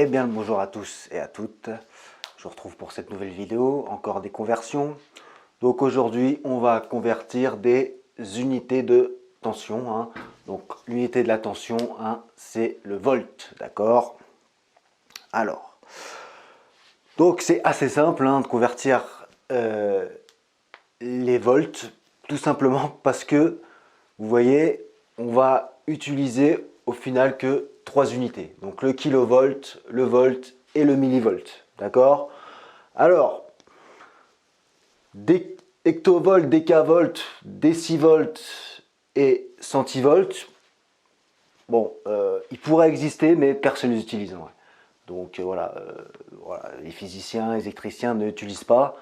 Eh bien le bonjour à tous et à toutes, je vous retrouve pour cette nouvelle vidéo, encore des conversions. Donc aujourd'hui on va convertir des unités de tension, hein. Donc l'unité de la tension, hein, c'est le volt, d'accord? Alors, donc c'est assez simple hein, de convertir les volts, tout simplement parce que, vous voyez, on va utiliser au final que 3 unités. Donc le kilovolt, le volt et le millivolt. D'accord? Alors, hectovolt, décavolt, décivolt et centivolt, bon, ils pourraient exister, mais personne ne les utilise. Ouais. Donc voilà, les physiciens, les électriciens ne l'utilisent pas.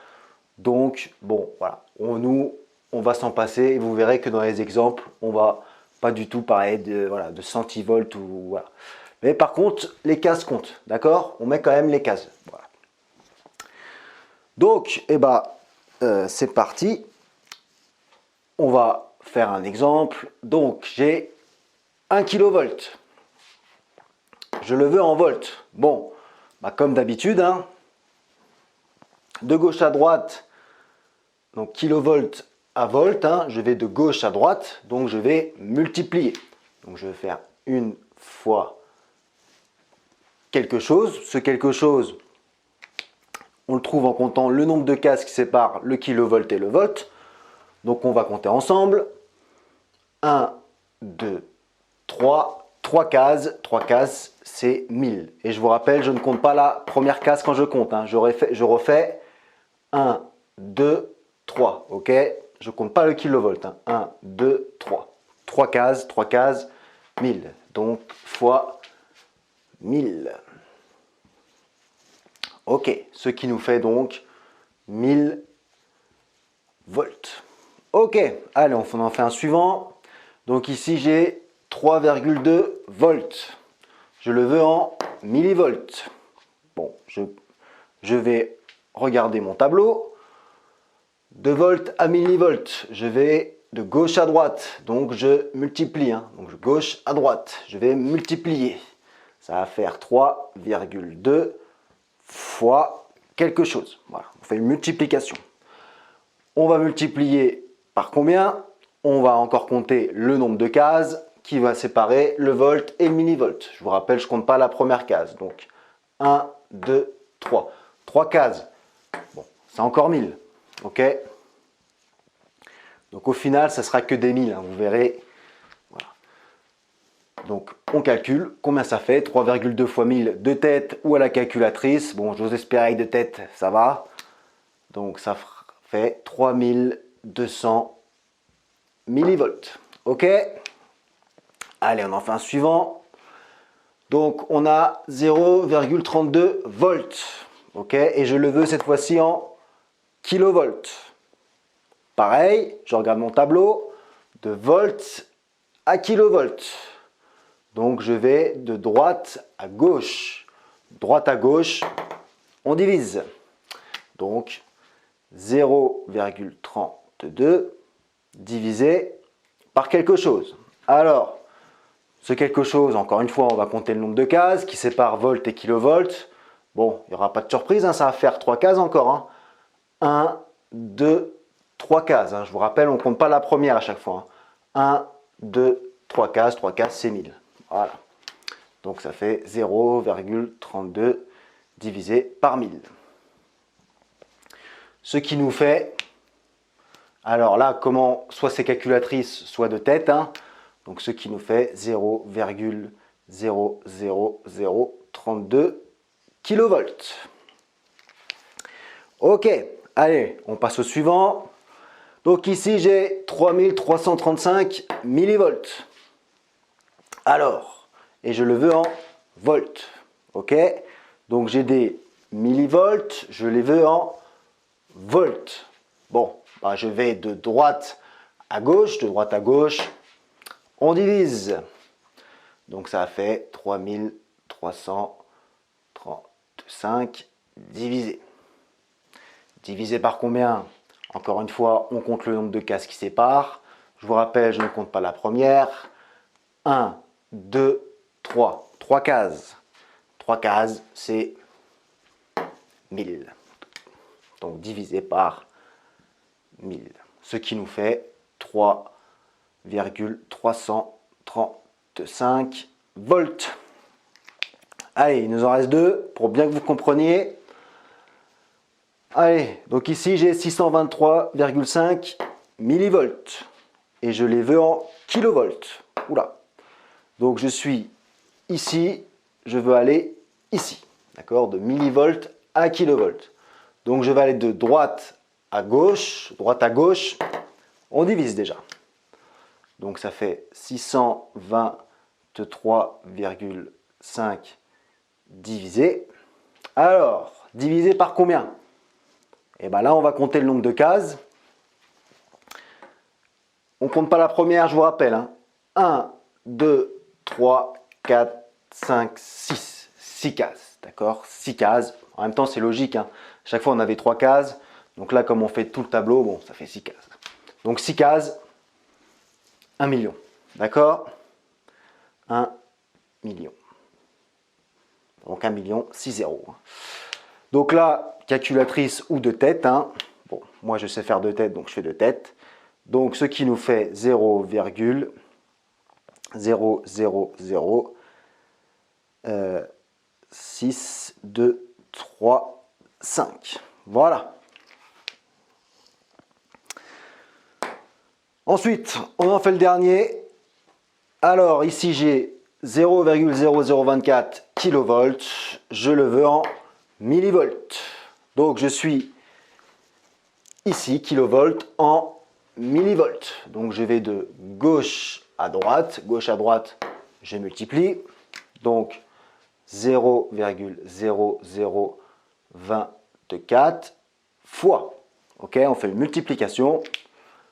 Donc, bon, voilà, on va s'en passer et vous verrez que dans les exemples, on va pas du tout parler de centivolts ou voilà. Mais par contre, les cases comptent, d'accord? On met quand même les cases. Voilà. Donc, c'est parti. On va faire un exemple. Donc, j'ai 1 kilovolt. Je le veux en volts. Bon, comme d'habitude, hein, de gauche à droite, donc kilovolt à volt, hein, je vais de gauche à droite, donc je vais multiplier. Donc je vais faire une fois quelque chose. Ce quelque chose, on le trouve en comptant le nombre de cases qui séparent le kilovolt et le volt. Donc on va compter ensemble. 1, 2, 3, 3 cases. 3 cases, c'est 1000. Et je vous rappelle, je ne compte pas la première case quand je compte. Hein. Je refais 1, 2, 3. Ok? Je ne compte pas le kilovolt. Hein. 1, 2, 3. 3 cases, 1000. Donc, fois 1000. Ok, ce qui nous fait donc 1000 volts. Ok, allez, on en fait un suivant. Donc ici, j'ai 3,2 volts. Je le veux en millivolts. Bon, je vais regarder mon tableau. De volt à millivolts, je vais de gauche à droite, donc je multiplie. Hein. Donc gauche à droite, je vais multiplier. Ça va faire 3,2 fois quelque chose. Voilà, on fait une multiplication. On va multiplier par combien? On va encore compter le nombre de cases qui va séparer le volt et le millivolt. Je vous rappelle, je ne compte pas la première case. Donc 1, 2, 3. 3 cases. Bon, c'est encore 1000. Ok? Donc au final, ça sera que des 1000, hein, vous verrez. Voilà. Donc on calcule combien ça fait. 3,2 fois 1000 de tête ou à la calculatrice. Bon, j'ose espérer que de tête, ça va. Donc ça fait 3200 millivolts. Ok? Allez, on en fait un suivant. Donc on a 0,32 volts. Ok? Et je le veux cette fois-ci en kilovolts. Pareil, je regarde mon tableau, de volts à kilovolts. Donc je vais de droite à gauche. Droite à gauche, on divise. Donc 0,32 divisé par quelque chose. Alors, ce quelque chose, encore une fois, on va compter le nombre de cases qui séparent volt et kilovolts. Bon, il n'y aura pas de surprise, hein, ça va faire 3 cases encore. Hein. 1, 2, 3 cases. Hein. Je vous rappelle, on ne compte pas la première à chaque fois. Hein. 1, 2, 3 cases. 3 cases, c'est 1000. Voilà. Donc ça fait 0,32 divisé par 1000. Ce qui nous fait, alors là, comment, soit c'est calculatrice, soit de tête. Hein. Donc ce qui nous fait 0,00032 kilovolts. Ok, allez, on passe au suivant. Donc ici, j'ai 3335 millivolts. Alors, et je le veux en volts. Ok, donc j'ai des millivolts, je les veux en volts. Bon, je vais de droite à gauche, on divise. Donc ça fait 3335 divisé. Divisé par combien? Encore une fois, on compte le nombre de cases qui séparent. Je vous rappelle, je ne compte pas la première. 1, 2, 3. 3 cases. 3 cases, c'est 1000. Donc divisé par 1000. Ce qui nous fait 3,335 volts. Allez, il nous en reste 2 pour bien que vous compreniez. Allez, donc ici j'ai 623,5 millivolts. Et je les veux en kilovolts. Oula. Donc je suis ici, je veux aller ici. D'accord? De millivolts à kilovolts. Donc je vais aller de droite à gauche. On divise déjà. Donc ça fait 623,5 divisé. Alors, divisé par combien? Et bien là, on va compter le nombre de cases. On ne compte pas la première, je vous rappelle. 1, 2, 3, 4, 5, 6. 6 cases. D'accord? 6 cases. En même temps, c'est logique. Chaque fois, on avait 3 cases. Donc là, comme on fait tout le tableau, bon, ça fait 6 cases. Donc 6 cases, 1 million. D'accord? 1 million. Donc 1 million, 6 zéros. Donc là, calculatrice ou de tête. Bon, moi, je sais faire de tête, donc je fais de tête. Donc ce qui nous fait 0,0000 6, 2, 3, 5. Voilà. Ensuite, on en fait le dernier. Alors ici, j'ai 0,0024 kV. Je le veux en millivolts. Donc je suis ici, kilovolts en millivolts. Donc je vais de gauche à droite. Gauche à droite, je multiplie. Donc 0,0024 fois. Ok, on fait une multiplication.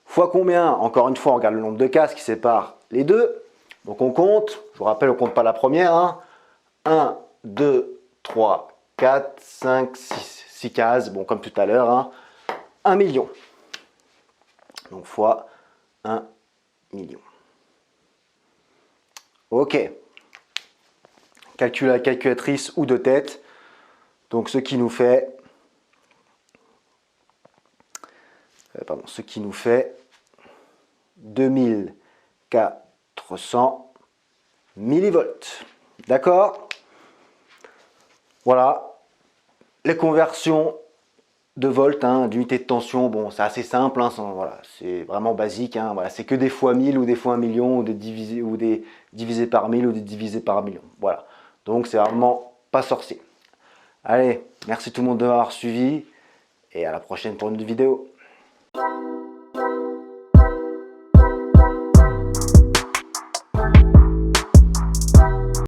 Fois combien? Encore une fois, on regarde le nombre de cases qui séparent les deux. Donc on compte. Je vous rappelle, on ne compte pas la première. 1, 2, 3, 4, 5, 6. 6 cases. Bon, comme tout à l'heure. 1 million. Donc fois 1 million. Ok. Calcul à la calculatrice ou de tête. Donc ce qui nous fait... ce qui nous fait 2400 millivolts. D'accord? Voilà. Les conversions de volts, d'unités de tension, bon, c'est assez simple, voilà, c'est vraiment basique. Voilà, c'est que des fois 1000 ou des fois 1 million, ou des divisés par 1000 ou des divisés par 1 million. Voilà. Donc c'est vraiment pas sorcier. Allez, merci tout le monde de m'avoir suivi et à la prochaine pour une vidéo.